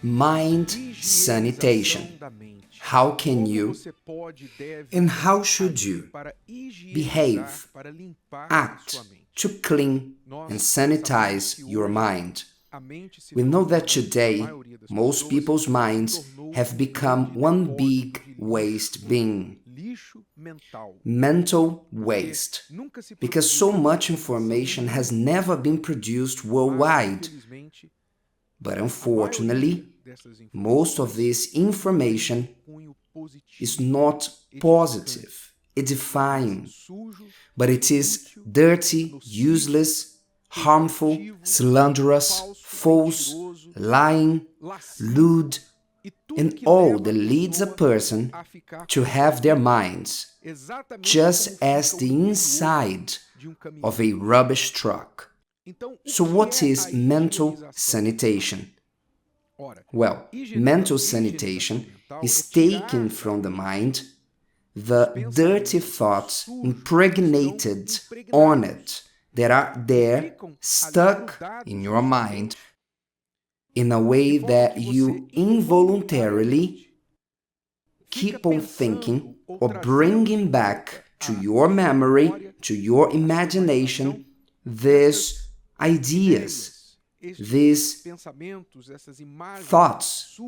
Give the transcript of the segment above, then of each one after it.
Mind sanitation. How can you and how should you behave, act to clean and sanitize your mind? We know that today most people's minds have become one big waste bin. Mental waste, because so much information has never been produced worldwide. But unfortunately, most of this information is not positive, edifying, but it is dirty, useless, harmful, slanderous, false, lying, lewd, and all that leads a person to have their minds just as the inside of a rubbish truck. So what is mental sanitation? Well, mental sanitation is taking from the mind the dirty thoughts impregnated on it that are there, stuck in your mind, in a way that you involuntarily keep on thinking or bringing back to your memory, to your imagination, these ideas, these thoughts,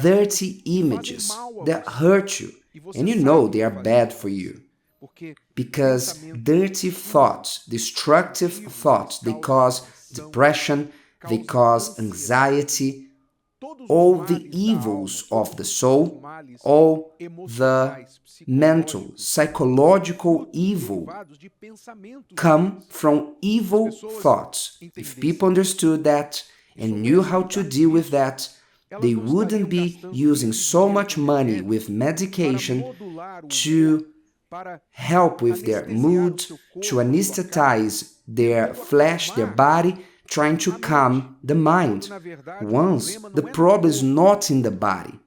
dirty images that hurt you, and you know they are bad for you. Because dirty thoughts, destructive thoughts, they cause depression, they cause anxiety, all the evils of the soul, all the mental, psychological evil come from evil thoughts. If people understood that and knew how to deal with that, they wouldn't be using so much money with medication to help with their mood, to anesthetize their flesh, their body, trying to calm the mind. Once, the problem is not in the body,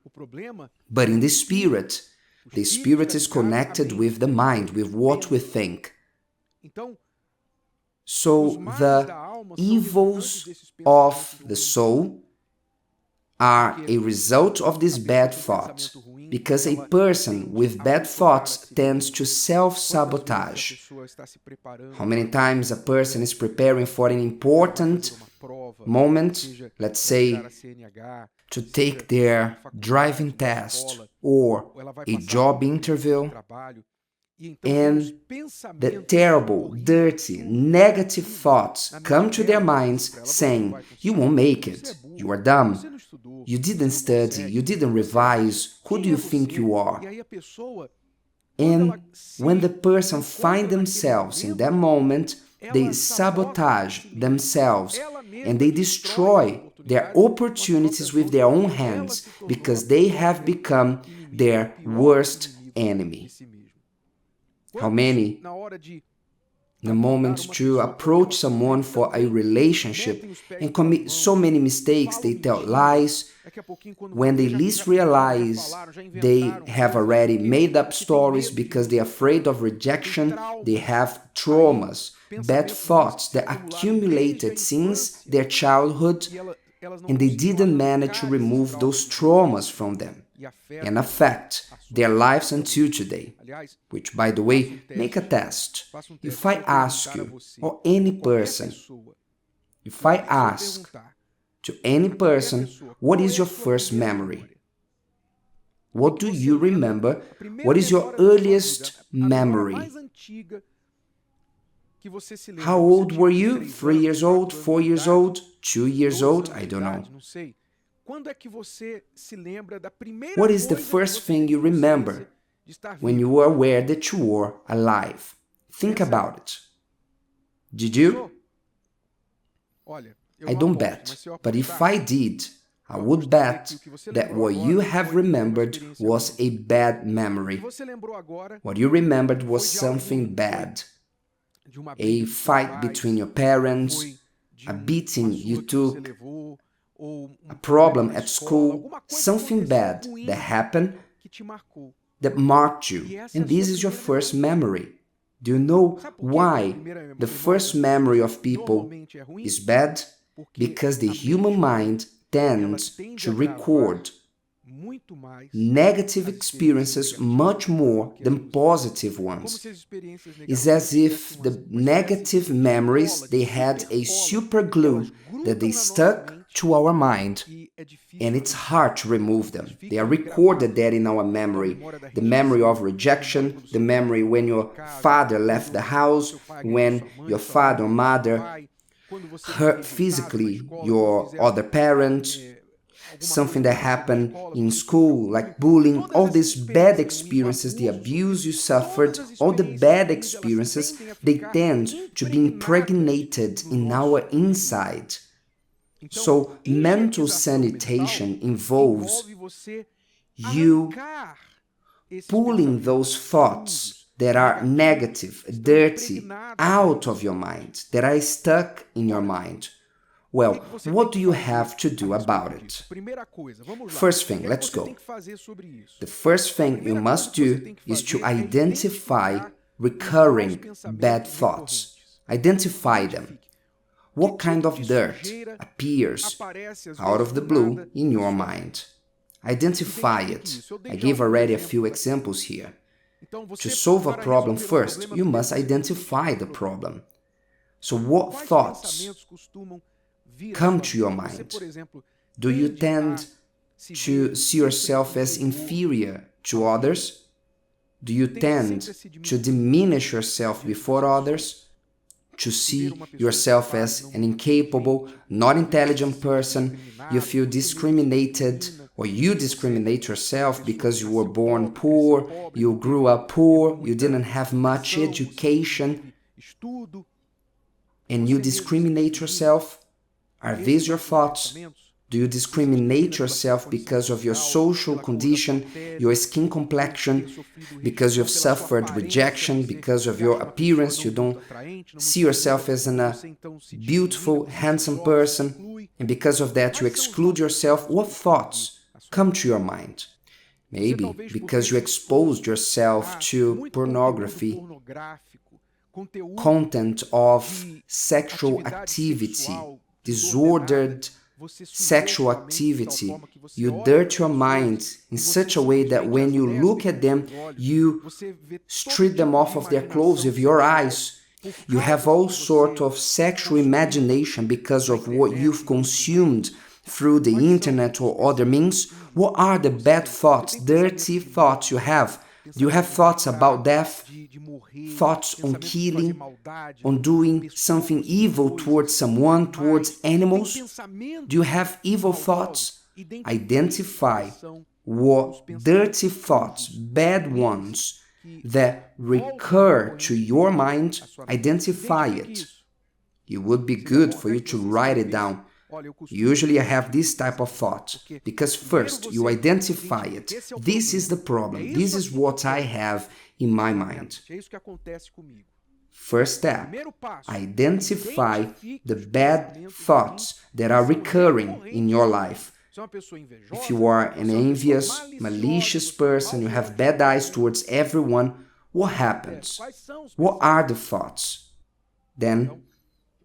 but in the spirit. The spirit is connected with the mind, with what we think. So the evils of the soul are a result of this bad thought, because a person with bad thoughts tends to self-sabotage. How many times a person is preparing for an important moment, let's say to take their driving test or a job interview, and the terrible, dirty, negative thoughts come to their minds saying, "You won't make it, you are dumb, you didn't study, you didn't revise, who do you think you are?" And when the person finds themselves in that moment, they sabotage themselves and they destroy their opportunities with their own hands because they have become their worst enemy. How many, in the moment to approach someone for a relationship and commit so many mistakes, they tell lies. When they least realize, they have already made up stories because they're afraid of rejection. They have traumas, bad thoughts that accumulated since their childhood, and they didn't manage to remove those traumas from them and affect their lives until today. Which, by the way, make a test. If I ask you, or any person, if I ask to any person, what is your first memory? What do you remember? What is your earliest memory? How old were you? 3 years old, 4 years old, 2 years old? I don't know. What is the first thing you remember when you were aware that you were alive? Think about it. Did you? I don't bet, but if I did, I would bet that what you have remembered was a bad memory. What you remembered was something bad. A fight between your parents, a beating you took, a problem at school, something bad that happened that marked you. And this is your first memory. Do you know why the first memory of people is bad? Because the human mind tends to record negative experiences much more than positive ones. It's as if the negative memories, they had a super glue that they stuck to our mind, and it's hard to remove them. They are recorded there in our memory. The memory of rejection, the memory when your father left the house, when your father or mother hurt physically your other parent, something that happened in school, like bullying, all these bad experiences, the abuse you suffered, all the bad experiences, they tend to be impregnated in our inside. So mental sanitation involves you pulling those thoughts that are negative, dirty, out of your mind, that are stuck in your mind. Well, what do you have to do about it? First thing, let's go. The first thing you must do is to identify recurring bad thoughts. Identify them. What kind of dirt appears out of the blue in your mind? Identify it. I gave already a few examples here. To solve a problem first, you must identify the problem. So what thoughts come to your mind? Do you tend to see yourself as inferior to others? Do you tend to diminish yourself before others? To see yourself as an incapable, not intelligent person? You feel discriminated, or you discriminate yourself because you were born poor, you grew up poor, you didn't have much education, and you discriminate yourself? Are these your thoughts? Do you discriminate yourself because of your social condition, your skin complexion, because you've suffered rejection, because of your appearance, you don't see yourself as a beautiful, handsome person, and because of that you exclude yourself? What thoughts come to your mind? Maybe because you exposed yourself to pornography, content of sexual activity, disordered sexual activity. You dirt your mind in such a way that when you look at them, you strip them off of their clothes with your eyes. You have all sort of sexual imagination because of what you've consumed through the internet or other means. What are the bad thoughts, dirty thoughts you have? Do you have thoughts about death? Thoughts on killing, on doing something evil towards someone, towards animals? Do you have evil thoughts? Identify what dirty thoughts, bad ones, that recur to your mind. Identify it. It would be good for you to write it down. Usually I have this type of thought, because first you identify it. This is the problem. This is what I have in my mind. First step, identify the bad thoughts that are recurring in your life. If you are an envious, malicious person, you have bad eyes towards everyone, what happens? What are the thoughts? Then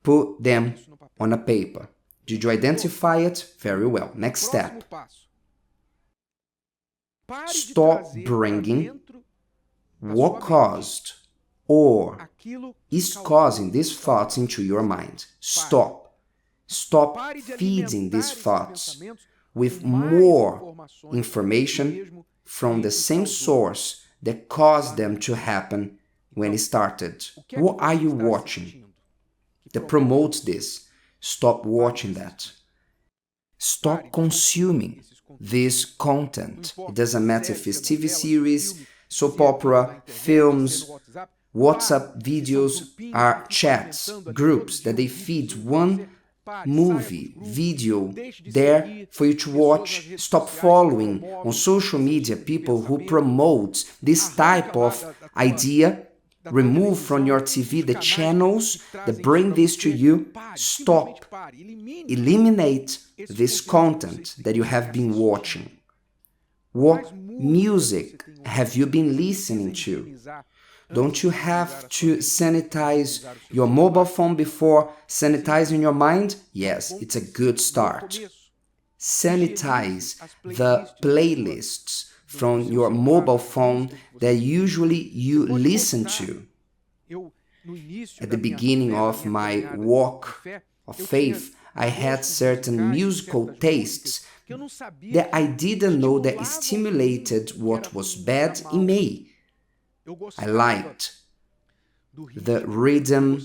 put them on a paper. Did you identify it? Very well. Next step. Stop bringing what caused or is causing these thoughts into your mind. Stop. Stop feeding these thoughts with more information from the same source that caused them to happen when it started. What are you watching that promotes this? Stop watching that. Stop consuming this content. It doesn't matter if it's TV series, soap opera, films, WhatsApp videos, are chats, groups that they feed one movie, video there for you to watch. Stop following on social media people who promote this type of idea. Remove from your TV the channels that bring this to you. Stop. Eliminate this content that you have been watching. What music have you been listening to? Don't you have to sanitize your mobile phone before sanitizing your mind? Yes, it's a good start. sanitize the playlists from your mobile phone that usually you listen to. At the beginning of my walk of faith, I had certain musical tastes that I didn't know that stimulated what was bad in me. I liked the rhythm,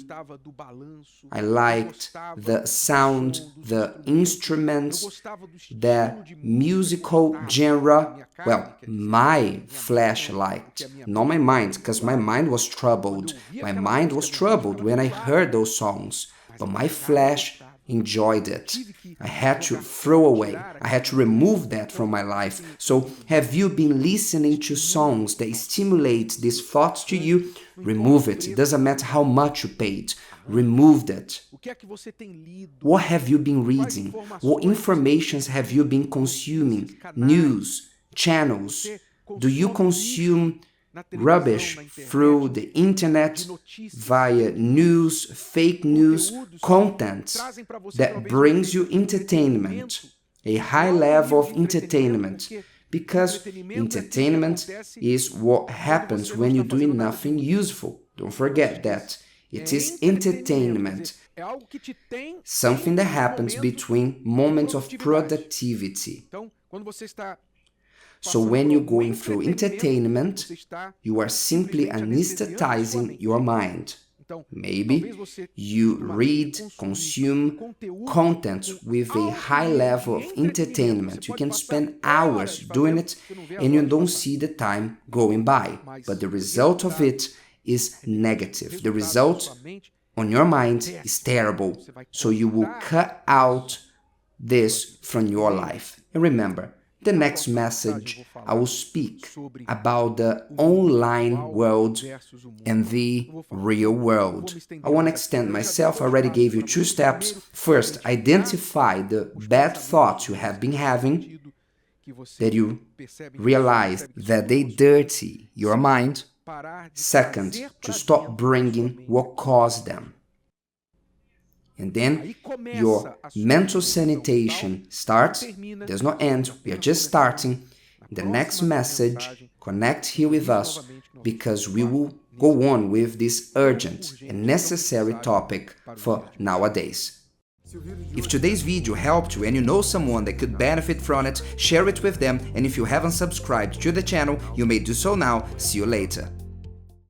I liked the sound, the instruments, the musical genre. Well, my flesh liked, not my mind, because my mind was troubled. My mind was troubled when I heard those songs, but my flesh enjoyed it. I had to throw away, I had to remove that from my life. So, have you been listening to songs that stimulate these thoughts to you? Remove it. It doesn't matter how much you paid. Remove that. What have you been reading? What informations have you been consuming? News, channels. Do you consume rubbish through the internet via news, fake news, content that brings you entertainment, a high level of entertainment? Because entertainment is what happens when you're doing nothing useful. Don't forget that. It is entertainment. Something that happens between moments of productivity. So when you're going through entertainment, you are simply anesthetizing your mind. Maybe you read, consume content with a high level of entertainment. You can spend hours doing it and you don't see the time going by. But the result of it is negative. The result on your mind is terrible. So you will cut out this from your life. And remember, the next message, I will speak about the online world and the real world. I want to extend myself. I already gave you 2 steps. First, identify the bad thoughts you have been having, that you realize that they dirty your mind. Second, to stop bringing what caused them. And then your mental sanitation starts. There's no end. We are just starting. The next message, connect here with us, because we will go on with this urgent and necessary topic for nowadays. If today's video helped you and you know someone that could benefit from it, share it with them. And if you haven't subscribed to the channel, you may do so now. See you later.